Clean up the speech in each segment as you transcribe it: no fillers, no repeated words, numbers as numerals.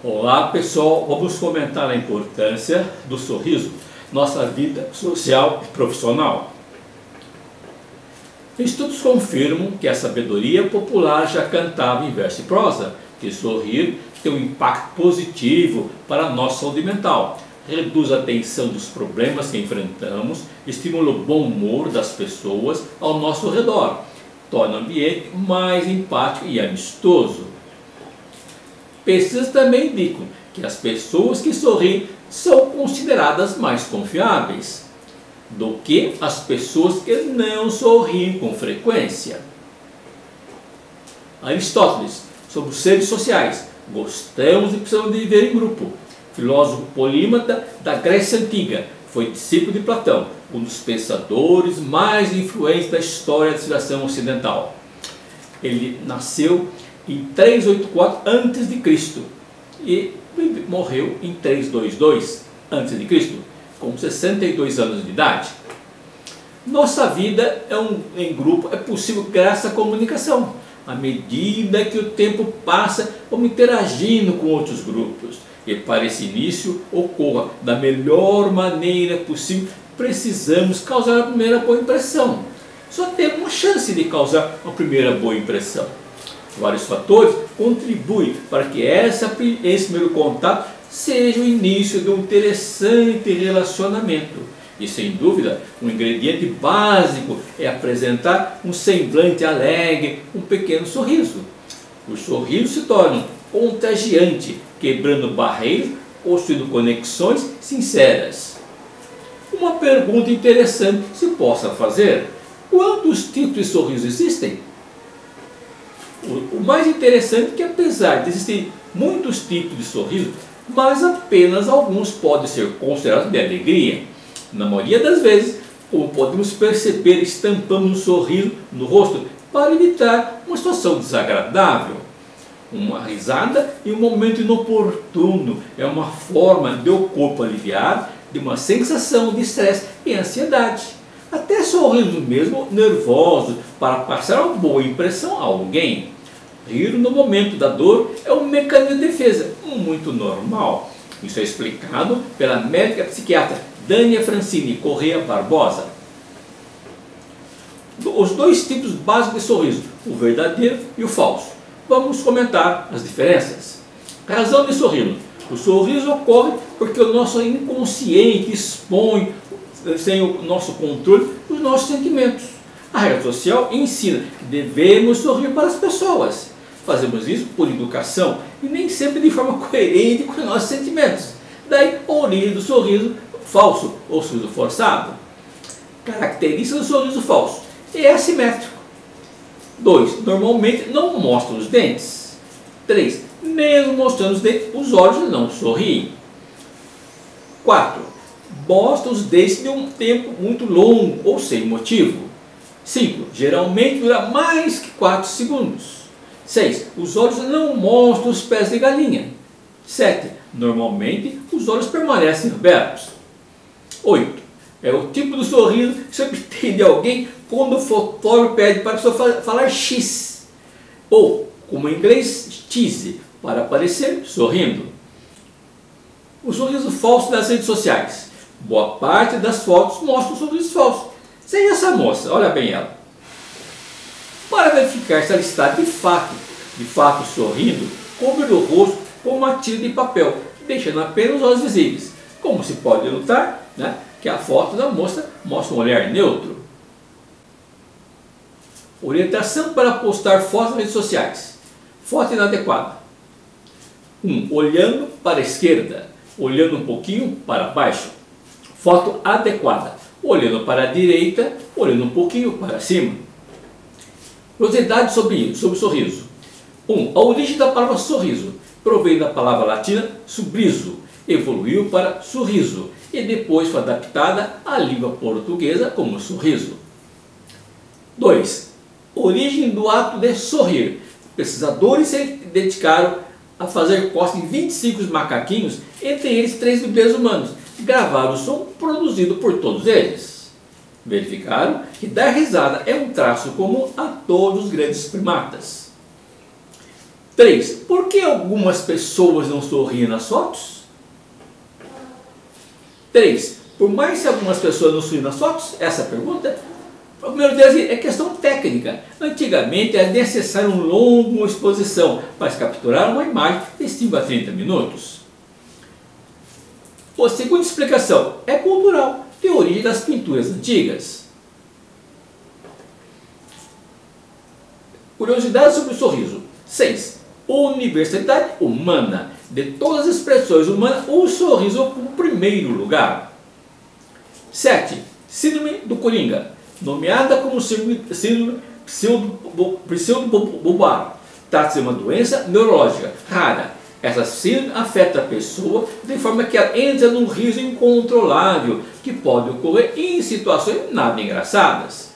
Olá pessoal, vamos comentar a importância do sorriso, nossa vida social e profissional. Estudos confirmam que a sabedoria popular já cantava em verso e prosa, que sorrir tem um impacto positivo para a nossa saúde mental, reduz a tensão dos problemas que enfrentamos, estimula o bom humor das pessoas ao nosso redor, torna o ambiente mais empático e amistoso. Pesquisas também indicam que as pessoas que sorriem são consideradas mais confiáveis do que as pessoas que não sorriem com frequência. Aristóteles, sobre os seres sociais, gostamos e precisamos de viver em grupo. Filósofo polímata da Grécia Antiga, foi discípulo de Platão, um dos pensadores mais influentes da história da civilização ocidental. Ele nasceu em 384 a.C. e morreu em 322 a.C., com 62 anos de idade. Nossa vida em grupo é possível graças à comunicação. À medida que o tempo passa, vamos interagindo com outros grupos. E para esse início ocorra da melhor maneira possível, precisamos causar a primeira boa impressão. Só temos uma chance de causar a primeira boa impressão. Vários fatores contribuem para que esse primeiro contato seja o início de um interessante relacionamento. E sem dúvida, um ingrediente básico é apresentar um semblante alegre, um pequeno sorriso. Os sorrisos se tornam contagiantes, quebrando barreiras, construindo conexões sinceras. Uma pergunta interessante se possa fazer: quantos tipos de sorriso existem? O mais interessante é que, apesar de existir muitos tipos de sorriso, mas apenas alguns podem ser considerados de alegria. Na maioria das vezes, como podemos perceber, estampamos um sorriso no rosto para evitar uma situação desagradável. Uma risada em um momento inoportuno é uma forma de o corpo aliviar de uma sensação de estresse e ansiedade. Até sorrisos mesmo nervosos para passar uma boa impressão a alguém. Rir no momento da dor é um mecanismo de defesa muito normal. Isso é explicado pela médica psiquiatra Dânia Francine Corrêa Barbosa. Os dois tipos básicos de sorriso, o verdadeiro e o falso. Vamos comentar as diferenças. Razão de sorrir. O sorriso ocorre porque o nosso inconsciente expõe, sem o nosso controle, os nossos sentimentos. A regra social ensina que devemos sorrir para as pessoas. Fazemos isso por educação e nem sempre de forma coerente com os nossos sentimentos. Daí a origem do sorriso falso ou sorriso forçado. Característica do sorriso falso: é assimétrico. 2. Normalmente não mostra os dentes. 3. Mesmo mostrando os dentes, os olhos não sorriem. 4. Mostra os dentes de um tempo muito longo ou sem motivo. 5. Geralmente dura mais que 4 segundos. 6. Os olhos não mostram os pés de galinha. 7. Normalmente os olhos permanecem abertos. 8. É o tipo do sorriso que se obtém de alguém quando o fotógrafo pede para a pessoa falar X. Ou, como em inglês, cheese, para aparecer sorrindo. O sorriso falso nas redes sociais. Boa parte das fotos mostra o sorriso falso. Seja essa moça, olha bem ela. Para verificar se ela está de fato sorrindo, cobre o rosto com uma tira de papel, deixando apenas os olhos visíveis. Como se pode notar, que a foto da moça mostra um olhar neutro. Orientação para postar fotos nas redes sociais. Foto inadequada. 1. Olhando para a esquerda, olhando um pouquinho para baixo. Foto adequada. Olhando para a direita, olhando um pouquinho para cima. Curiosidade sobre o sorriso. 1. A origem da palavra sorriso provém da palavra latina subriso, evoluiu para sorriso e depois foi adaptada à língua portuguesa como sorriso. 2. Origem do ato de sorrir. Pesquisadores se dedicaram a fazer costas em 25 macaquinhos, entre eles 3 bebês humanos, e gravaram o som produzido por todos eles. Verificaram que dar risada é um traço comum a todos os grandes primatas. 3. Por que algumas pessoas não sorriem nas fotos? 3. Por mais que algumas pessoas não sorriem nas fotos, essa pergunta, o primeiro deles é questão técnica. Antigamente era necessário uma longa exposição para capturar uma imagem de 5 a 30 minutos. A segunda explicação é cultural, de origem das pinturas antigas. Curiosidade sobre o sorriso. 6. Universalidade humana. De todas as expressões humanas, o sorriso ocupa o primeiro lugar. 7. Síndrome do Coringa. Nomeada como síndrome pseudo-bulbar. Trata-se de uma doença neurológica rara. Essa síndrome afeta a pessoa de forma que ela entra num riso incontrolável, que pode ocorrer em situações nada engraçadas.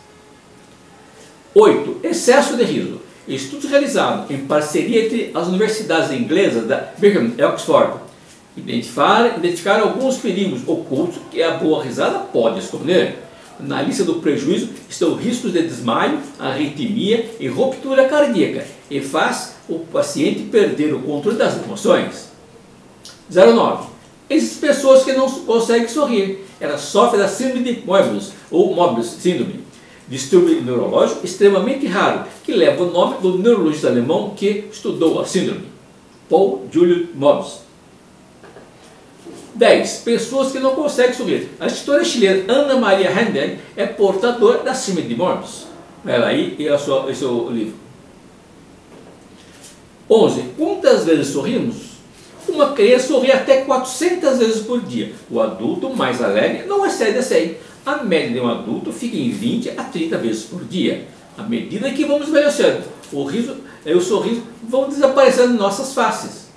8. Excesso de riso. Estudos realizados em parceria entre as universidades inglesas da Birmingham e Oxford identificaram alguns perigos ocultos que a boa risada pode esconder. Na lista do prejuízo estão riscos de desmaio, arritmia e ruptura cardíaca, e faz o paciente perder o controle das emoções. 09. Existem pessoas que não conseguem sorrir. Elas sofrem da síndrome de Moebius, ou Moebius síndrome, distúrbio neurológico extremamente raro, que leva o nome do neurologista alemão que estudou a síndrome, Paul Julius Moebius. 10. Pessoas que não conseguem sorrir. A escritora chilena Ana Maria Henberg é portadora da síndrome de Moebius. Ela aí e o seu livro. 11. Quantas vezes sorrimos? Uma criança sorri até 400 vezes por dia. O adulto mais alegre não excede a 100. A média de um adulto fica em 20 a 30 vezes por dia. À medida que vamos envelhecendo, o riso e o sorriso vão desaparecendo em nossas faces.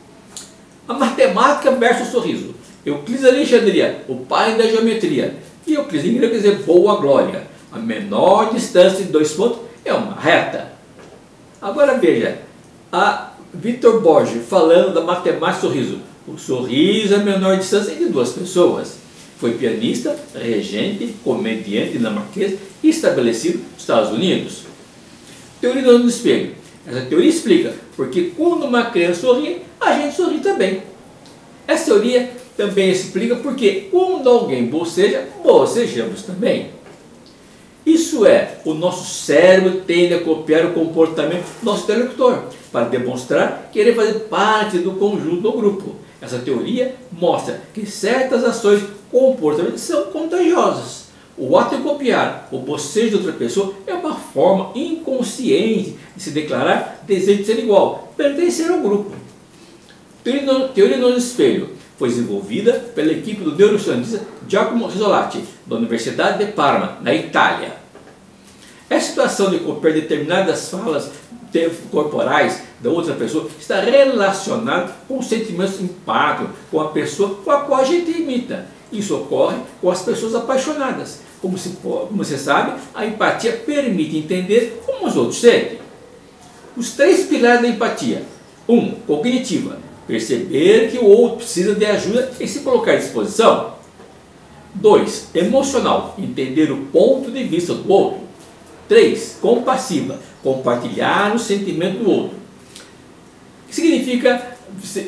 A matemática versus o sorriso. Euclides de Alexandria, o pai da geometria. E Euclides em grego quer dizer boa glória. A menor distância de 2 pontos é uma reta. Agora veja, a Victor Borge falando da matemática do sorriso. O sorriso é a menor distância entre 2 pessoas. Foi pianista, regente, comediante dinamarquês e estabelecido nos Estados Unidos. Teoria do olho espelho. Essa teoria explica porque quando uma criança sorri, a gente sorri também. Essa teoria também explica porque quando alguém boceja, bocejamos também. Isso é, o nosso cérebro tende a copiar o comportamento do nosso interlocutor para demonstrar querer fazer parte do conjunto do grupo. Essa teoria mostra que certas ações comportamentos são contagiosas. O ato de copiar o bocejo de outra pessoa é uma forma inconsciente de se declarar desejo de ser igual, pertencer ao grupo. Teoria do espelho foi desenvolvida pela equipe do neurocientista Giacomo Rizzolatti, da Universidade de Parma, na Itália. Essa situação de copiar determinadas falas corporais da outra pessoa está relacionada com sentimentos empáticos com a pessoa com a qual a gente imita. Isso ocorre com as pessoas apaixonadas. Como você sabe, a empatia permite entender como os outros sentem. Os 3 pilares da empatia. 1. Cognitiva. Perceber que o outro precisa de ajuda e se colocar à disposição. 2. Emocional. Entender o ponto de vista do outro. 3. Compassiva. Compartilhar o sentimento do outro. Significa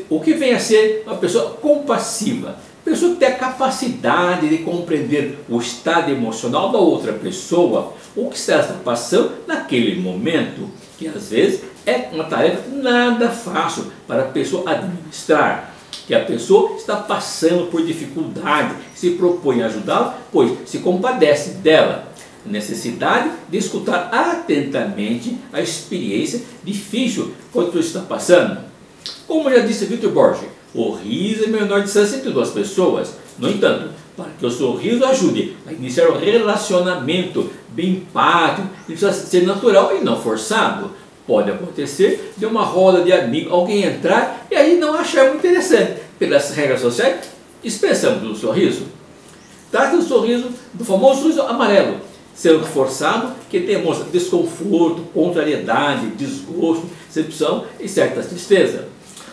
o que vem a ser uma pessoa compassiva. Pessoa que tem a capacidade de compreender o estado emocional da outra pessoa, o que está passando naquele momento, que às vezes é uma tarefa nada fácil para a pessoa administrar, que a pessoa está passando por dificuldade, se propõe a ajudá-la, pois se compadece dela. A necessidade de escutar atentamente a experiência difícil quando você está passando. Como já disse Victor Borge, o riso é a menor distância entre 2 pessoas. No entanto, para que o sorriso ajude a iniciar um relacionamento bem empático, ele precisa ser natural e não forçado. Pode acontecer de uma roda de amigos, alguém entrar e aí não achar muito interessante. Pelas regras sociais, dispensamos o sorriso. Trata do sorriso, do famoso sorriso amarelo, sendo forçado, que demonstra desconforto, contrariedade, desgosto, decepção e certa tristeza.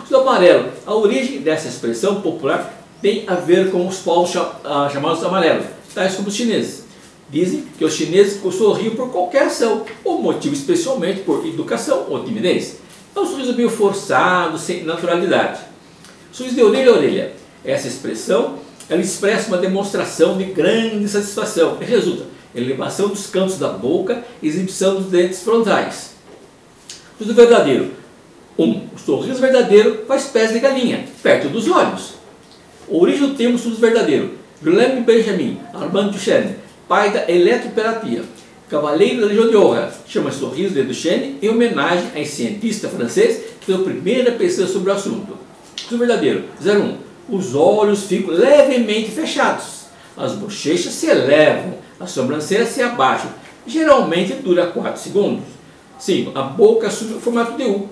O amarelo, a origem dessa expressão popular tem a ver com os povos chamados amarelos, tais como os chineses. Dizem que os chineses sorriam por qualquer ação, ou motivo especialmente por educação ou timidez. É um sorriso meio forçado, sem naturalidade. Sorriso de orelha a orelha. Essa expressão, ela expressa uma demonstração de grande satisfação e resulta em elevação dos cantos da boca e exibição dos dentes frontais. Sorriso verdadeiro. O sorriso verdadeiro faz pés de galinha, perto dos olhos. A origem do termo sorriso verdadeiro. Guilherme Benjamin Armand Duchenne, pai da eletroterapia, cavaleiro da Legião de Honra, chama sorriso de Duchenne em homenagem a esse cientista francês que fez a primeira pesquisa sobre o assunto. Sorriso verdadeiro. 01. Os olhos ficam levemente fechados. As bochechas se elevam, as sobrancelhas se abaixam. Geralmente dura 4 segundos. 5. A boca assume o formato de U.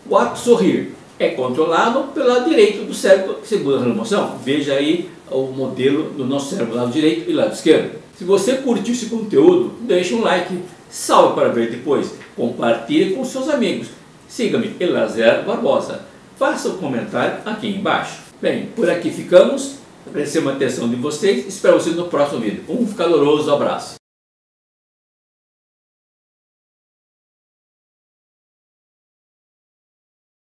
O ato de sorrir é controlado pelo lado direito do cérebro que segura a emoção. Veja aí o modelo do nosso cérebro, lado direito e lado esquerdo. Se você curtiu esse conteúdo, deixe um like, salve para ver depois, compartilhe com seus amigos. Siga-me, Elazer Barbosa. Faça um comentário aqui embaixo. Bem, por aqui ficamos. Agradecemos a atenção de vocês. Espero vocês no próximo vídeo. Um caloroso abraço.